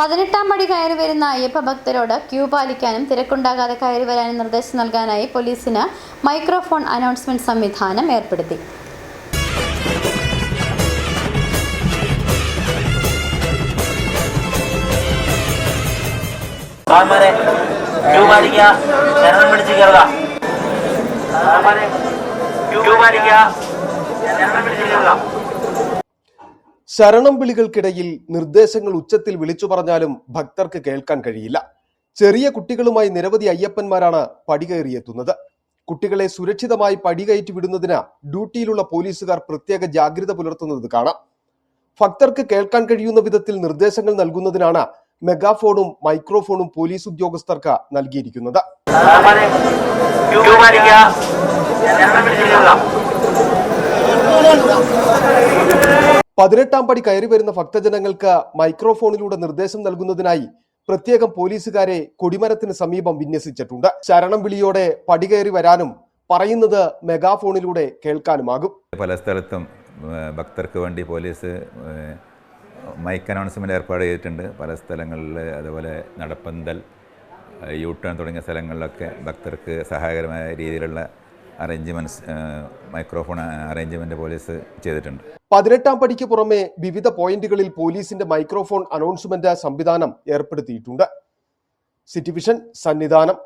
18-ാം പടി കയറി വരുന്ന അയ്യപ്പ ഭക്തരോട് ക്യൂ പാലിക്കാനും തിരക്കുണ്ടാകാതെ കയറി വരാനും നിർദ്ദേശം നൽകാനായി പോലീസിന് മൈക്രോഫോൺ അനൗൺസ്മെന്റ് സംവിധാനം ഏർപ്പെടുത്തി. ശരണം വിളികൾക്കിടയിൽ നിർദ്ദേശങ്ങൾ ഉച്ചത്തിൽ വിളിച്ചു പറഞ്ഞാലും ഭക്തർക്ക് കേൾക്കാൻ കഴിയില്ല. ചെറിയ കുട്ടികളുമായി നിരവധി അയ്യപ്പന്മാരാണ് പടികയറിയെത്തുന്നത്. കുട്ടികളെ സുരക്ഷിതമായി പടികയറ്റി വിടുന്നതിന് ഡ്യൂട്ടിയിലുള്ള പോലീസുകാർ പ്രത്യേക ജാഗ്രത പുലർത്തുന്നത് കാണാം. ഭക്തർക്ക് കേൾക്കാൻ കഴിയുന്ന വിധത്തിൽ നിർദ്ദേശങ്ങൾ നൽകുന്നതിനാണ് മെഗാഫോണും മൈക്രോഫോണും പോലീസ് ഉദ്യോഗസ്ഥർക്ക് നൽകിയിരിക്കുന്നത്. 18-ാം പടി കയറി വരുന്ന ഭക്തജനങ്ങൾക്ക് മൈക്രോഫോണിലൂടെ നിർദ്ദേശം നൽകുന്നതിനായി പ്രത്യേകം പോലീസുകാരെ കൊടിമരത്തിന് സമീപം വിന്യസിച്ചിട്ടുണ്ട്. ശരണം വിളിയോടെ പടികയറി വരാനും പറയുന്നത് മെഗാഫോണിലൂടെ കേൾക്കാനുമാകും. പല സ്ഥലത്തും ഭക്തർക്ക് വേണ്ടി പോലീസ് മൈക്ക് അനൗൺസ്മെന്റ് ഏർപ്പാട് ചെയ്തിട്ടുണ്ട്. പല സ്ഥലങ്ങളിൽ അതുപോലെ നടപ്പന്തൽ, യു ടേൺ തുടങ്ങിയ സ്ഥലങ്ങളിലൊക്കെ ഭക്തർക്ക് സഹായകരമായ രീതിയിലുള്ള അറേഞ്ച്മെന്റ്സ്, മൈക്രോഫോൺ അറേഞ്ച്മെന്റ് പോലീസ് ചെയ്തിട്ടുണ്ട്. 18-ാം പടിക്ക് പുറമെ വിവിധ പോയിന്റുകളിൽ പോലീസിന്റെ മൈക്രോഫോൺ അനൗൺസ്മെന്റ് സംവിധാനം ഏർപ്പെടുത്തിയിട്ടുണ്ട്. City vision Sannidhanam.